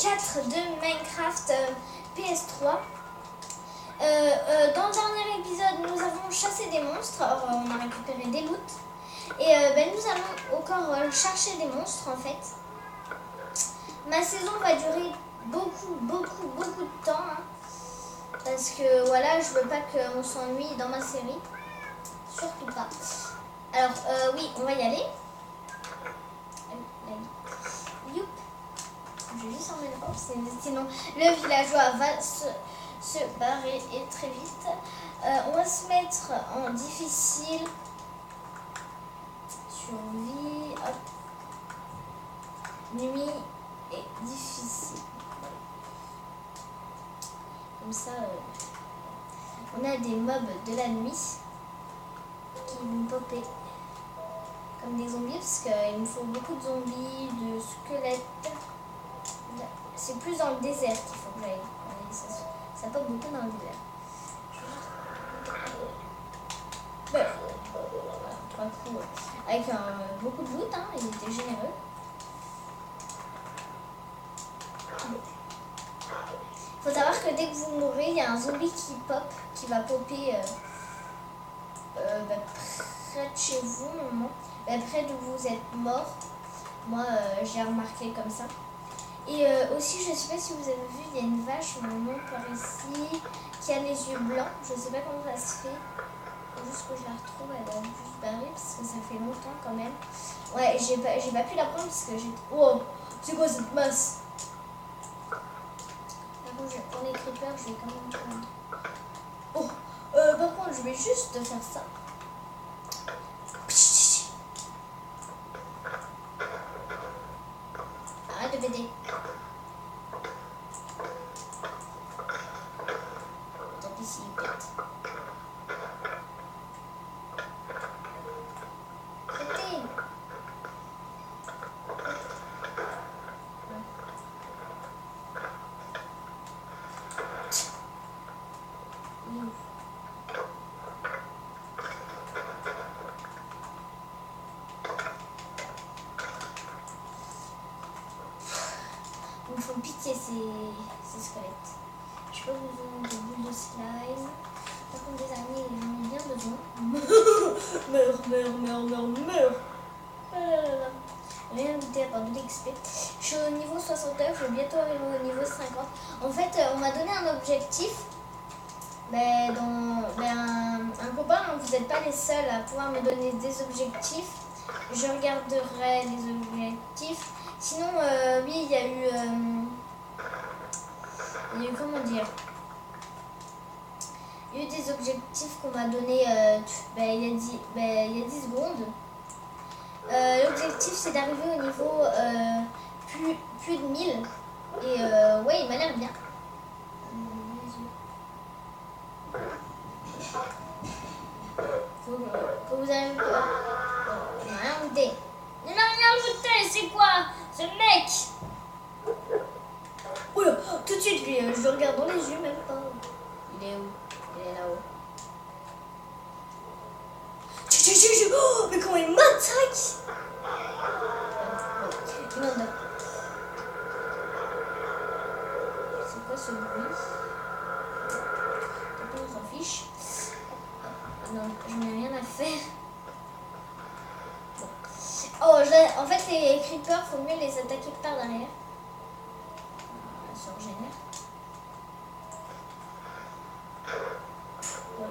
4 de Minecraft PS3. Dans le dernier épisode, nous avons chassé des monstres. Alors, on a récupéré des loots. Et nous allons encore chercher des monstres en fait. Ma saison va durer beaucoup de temps. Hein, parce que voilà, je veux pas qu'on s'ennuie dans ma série. Surtout pas. Alors, oui, on va y aller. Youp. Je vais juste en mettre off, sinon le villageois va se barrer et très vite. On va se mettre en difficile. Survie. Hop. Nuit et difficile. Comme ça, on a des mobs de la nuit qui vont popper comme des zombies parce qu'il me faut beaucoup de zombies, de squelettes. C'est plus dans le désert qu'il faut que j'aille. Ça pop beaucoup dans le désert. Voilà, 3 coups avec beaucoup de loot, hein, il était généreux. Faut savoir que dès que vous mourrez, il y a un zombie qui va popper près de chez vous, normalement. Près d'où vous êtes mort. Moi, j'ai remarqué comme ça. Et aussi, je ne sais pas si vous avez vu, il y a une vache normalement par ici qui a les yeux blancs. Je ne sais pas comment ça se fait. Il faut juste que je la retrouve, elle va juste barrer parce que ça fait longtemps quand même. Ouais, j'ai pas pu la prendre parce que j'ai... Oh, c'est quoi cette masse? Par contre, pour les creepers, je vais quand même prendre. Oh, par contre, je vais juste faire ça. Arrête de péter. Tant pis s'il pète. Pétez. Ils me font pitié ces squelettes. Je peux vous donner des boules de slime. Par contre, des araignées, j'en ai bien besoin. Meurs. Rien goûté à part de l'XP. Je suis au niveau 69, je vais bientôt arriver au niveau 50. En fait, on m'a donné un objectif. Un copain, vous n'êtes pas les seuls à pouvoir me donner des objectifs. Je regarderai les objectifs. Sinon, oui, il y a eu comment dire, il y a eu des objectifs qu'on m'a donné il y a 10 secondes. L'objectif, c'est d'arriver au niveau plus de 1000. Et ouais, il m'a l'air bien. Faut vous avez peur. Il m'a rien goûté. Il m'a rien goûté, c'est quoi ce mec? Oula, tout de suite, lui, je le regarde dans les yeux, même pas. Il est où? Il est là-haut. Oh, mais comment il m'attaque? Non. C'est quoi ce bruit? On s'en fiche. Non, j'en ai rien à faire. Bon. Oh, en fait, les creepers, faut mieux les attaquer par derrière. Ça se régénère. Bon.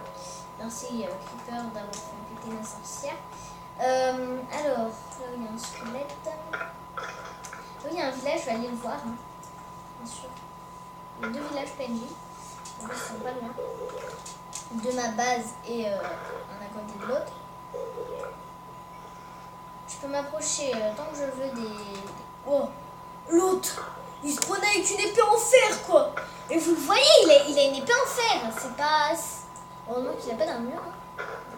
Merci, creeper, d'avoir fait péter ma sorcière. Alors, là il y a un squelette. Là il y a un village, je vais aller le voir. Hein. Bien sûr. Il y a 2 villages PNJ. En plus, ils sont pas loin de ma base et un à côté de l'autre. Je peux m'approcher tant que je veux des... Oh, l'autre, il se prenait avec une épée en fer, quoi. Et vous le voyez, il a une épée en fer. C'est pas... Heureusement qu'il n'a pas d'armure. Hein.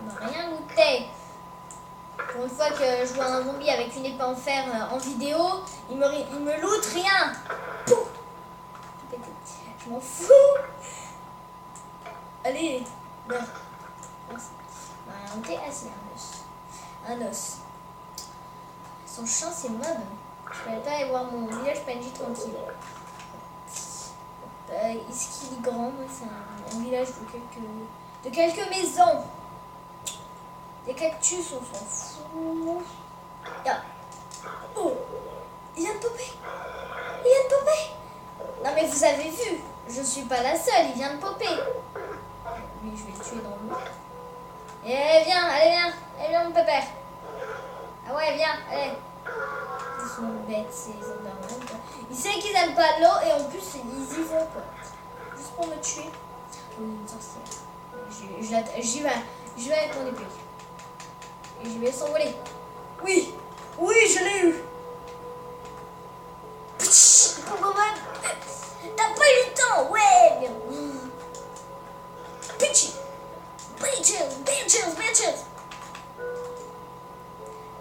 Il m'a rien goûté. Pour une fois que je vois un zombie avec une épée en fer en vidéo, il me loot rien. Pouf. Je m'en fous. Allez, meurs. Merci. On était assis, un os. Son champ, c'est mob. Je peux pas aller voir mon village PNJ tranquille. Est-ce qu'il est grand? C'est un village de quelques maisons. Des cactus, on s'en fout. Oh, il vient de popper. Il vient de popper. Non mais vous avez vu, je suis pas la seule, il vient de popper. Lui, je vais le tuer dans l'eau. Et viens, allez viens mon pépère. Ah ouais, viens, allez. Ils sont bêtes ces Endermen. Ils savent qu'ils aiment pas l'eau et en plus ils y vont quoi. Juste pour me tuer. Oui, une sorcière. J'y vais avec mon épée. Et je vais s'envoler. Oui, je l'ai eu. T'as pas eu le temps, ouais. Bitches.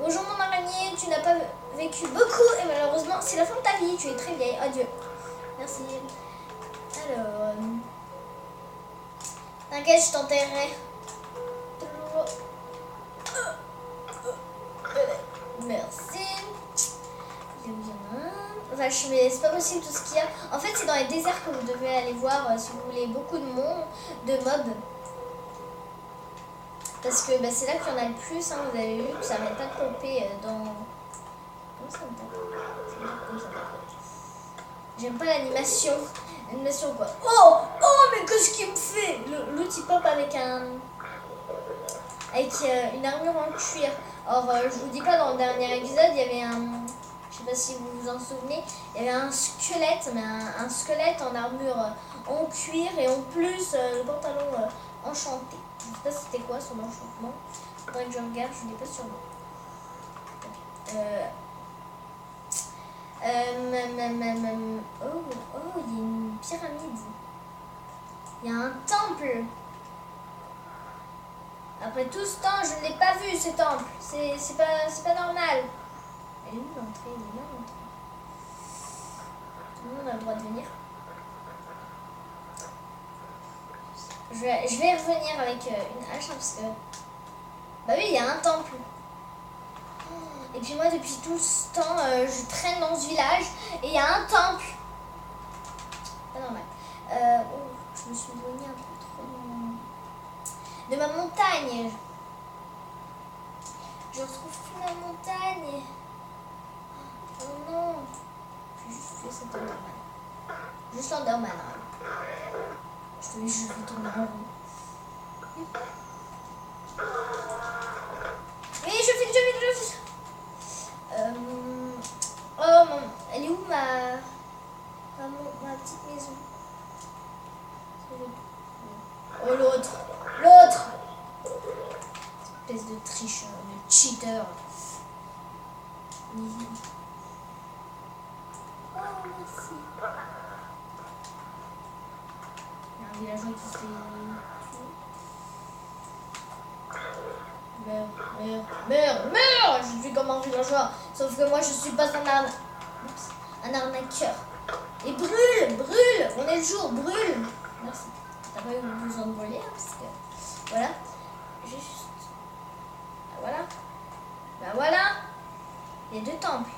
Bonjour mon araignée, tu n'as pas vécu beaucoup et malheureusement c'est la fin de ta vie, tu es très vieille. Adieu. Merci. Alors... T'inquiète, je t'enterrerai. Merci. Enfin, c'est pas possible tout ce qu'il y a. En fait, c'est dans les déserts que vous devez aller voir si vous voulez beaucoup de mobs. Parce que c'est là qu'il y en a le plus. Hein, vous avez vu que ça n'arrête pas de popper dans... Comment ça me tape? J'aime pas l'animation. L'animation quoi. Oh, mais qu'est-ce qu'il me fait? L'autre il pop avec une armure en cuir. Or, je vous dis pas, dans le dernier épisode, il y avait je sais pas si vous vous en souvenez, il y avait un squelette, mais un squelette en armure en cuir et en plus le pantalon enchanté. Je sais pas c'était quoi son enchantement. Faudrait que je regarde, je l'ai pas sur moi. Oh, il y a une pyramide. Il y a un temple. Après tout ce temps, je ne l'ai pas vu ce temple. C'est pas normal. Elle est où l'entrée? Elle est là l'entrée. Tout le monde a le droit de venir. Je vais revenir avec une hache parce que... Bah oui, il y a un temple. Et puis moi, depuis tout ce temps, je traîne dans ce village et il y a un temple. Pas normal. Je me suis éloignée un peu trop de ma montagne. Je retrouve plus ma montagne. Oh non. Je vais juste tuer cet Enderman. Juste l'Enderman. Hein. Je vais tourner en rond. Oui, je file. Elle est où ma petite maison? Oh, l'autre. Espèce de tricheur, de cheater. Oh, merci. Il y a un villageois qui se fait... Meurs. Je suis comme un villageois. Sauf que moi, je suis pas un arnaqueur. Et brûle. On est le jour, brûle. Merci. T'as pas eu besoin de voler, hein, parce que... Voilà. Juste... Voilà. Il y a deux temples.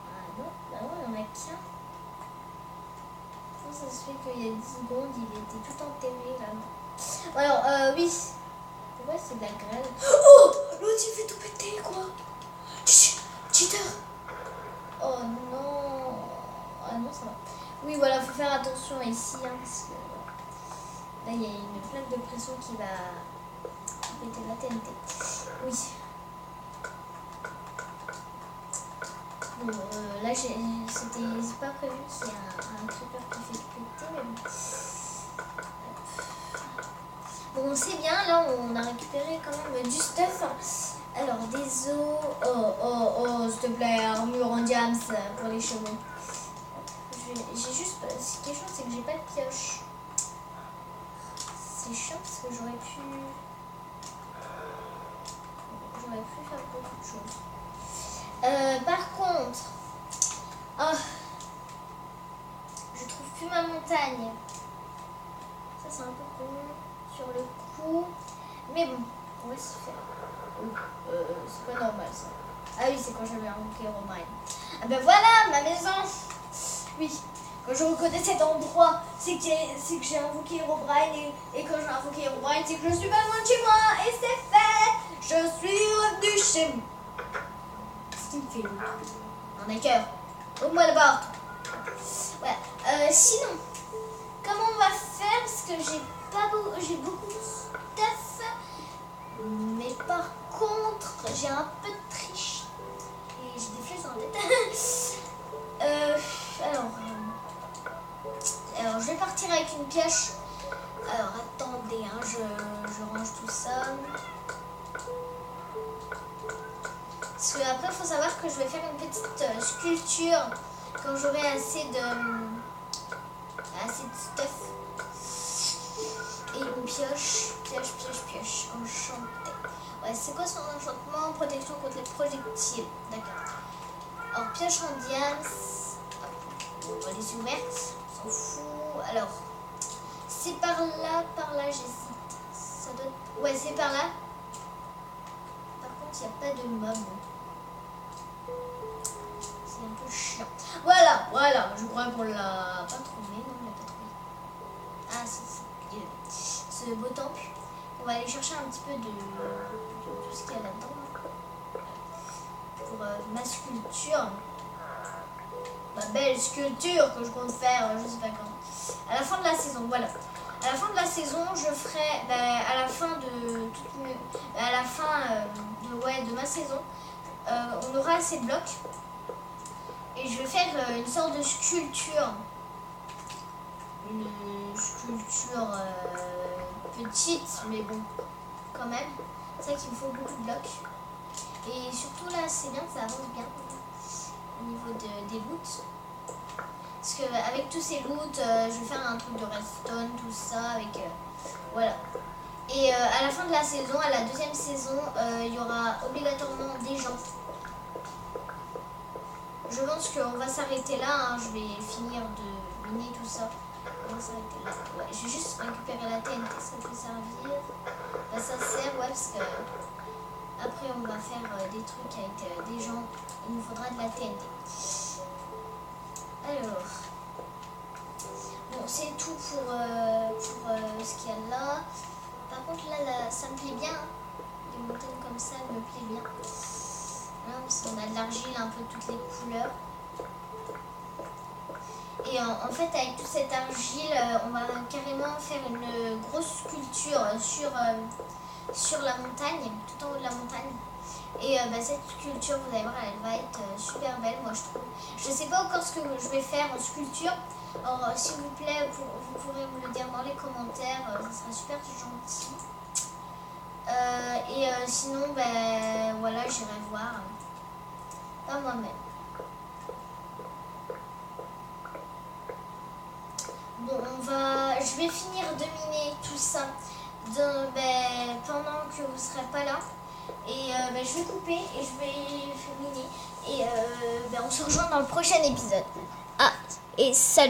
Ah non, il n'y en a qu'un. Comment ça se fait qu'il y a 10 secondes, il était tout enterré là? Alors, oui. Pourquoi c'est de la grêle? Oh, l'autre il fait tout péter, quoi. Cheater. Oh non. Ah non, ça va. Oui, voilà, faut faire attention ici, hein, parce que là, il y a une plaque de pression qui va péter la TNT. Oui. Bon, là, c'est pas prévu qu'il y ait un creeper qui fait péter, mais bon. Bon, c'est bien, là, on a récupéré quand même du stuff. Alors, des os. Oh, s'il te plaît, armure en diams pour les chevaux. J'ai juste... Ce qui est chiant, c'est que j'ai pas de pioche. C'est chiant parce que j'aurais pu faire beaucoup de choses. Par contre... Oh, je trouve plus ma montagne. Ça, c'est un peu con sur le coup. Mais bon, on va se faire. C'est pas normal, ça. Ah oui, c'est quand j'avais un bouquet Romain. Ah ben voilà, ma maison. Oui. Quand je reconnais cet endroit, c'est que j'ai invoqué Herobrine. Et quand j'ai invoqué Herobrine, c'est que je suis pas loin de chez moi. Et c'est fait. Je suis revenu chez moi. Qu'est-ce qu'il me fait l'autre? Un hacker. Ouvre-moi la porte. Voilà. Sinon, comment on va faire? Parce que j'ai beaucoup de stuff. Mais par contre, j'ai un peu de triche. Et j'ai des flèches dans la tête. Alors, je vais partir avec une pioche. Alors, attendez, hein, je range tout ça. Parce que après, il faut savoir que je vais faire une petite sculpture quand j'aurai assez de stuff. Et une pioche. Enchanté. Ouais, c'est quoi son enchantement? Protection contre les projectiles. D'accord. Alors, pioche en diams. On va les ouvertes. On s'en fout. Alors, c'est par là, j'hésite. Ça doit être... Ouais, c'est par là. Par contre, il n'y a pas de mob. C'est un peu chiant. Voilà. Je crois qu'on l'a pas trouvé. Non, on l'a pas trouvé. Ah, si. Ce beau temple. On va aller chercher un petit peu de tout ce qu'il y a là-dedans. Pour ma sculpture. Ma belle sculpture que je compte faire, je sais pas quand. À la fin de la saison, voilà. À la fin de la saison, je ferai, à la fin de ma saison, on aura assez de blocs. Et je vais faire une sorte de sculpture. Une sculpture petite, mais bon, quand même. C'est vrai qu'il me faut beaucoup de blocs. Et surtout là, c'est bien que ça avance bien au niveau des loots. Parce qu'avec tous ces loots, je vais faire un truc de redstone, tout ça, avec... voilà. Et à la fin de la saison, à la deuxième saison, il y aura obligatoirement des gens. Je pense qu'on va s'arrêter là, hein. Je vais finir de miner tout ça. On va s'arrêter là. Ouais, je vais juste récupérer la TNT, ça peut servir. Bah, ça sert, ouais, parce que après on va faire des trucs avec des gens. Il nous faudra de la TNT. Alors, bon, c'est tout pour ce qu'il y a là. Par contre, là, ça me plaît bien. Hein. Les montagnes comme ça, elles me plaisent bien. Là, parce qu'on a de l'argile, un peu toutes les couleurs. Et en fait, avec toute cette argile, on va carrément faire une grosse sculpture sur la montagne, tout en haut de la montagne. Et cette sculpture, vous allez voir, elle va être super belle, moi je trouve. Je ne sais pas encore ce que je vais faire en sculpture. Alors, s'il vous plaît, vous pourrez me le dire dans les commentaires, ça sera super gentil. Sinon, voilà, j'irai voir par moi-même. Bon, je vais finir de miner tout ça pendant que vous ne serez pas là. Et je vais couper et je vais miner. Et on se rejoint dans le prochain épisode. Ah, et salut!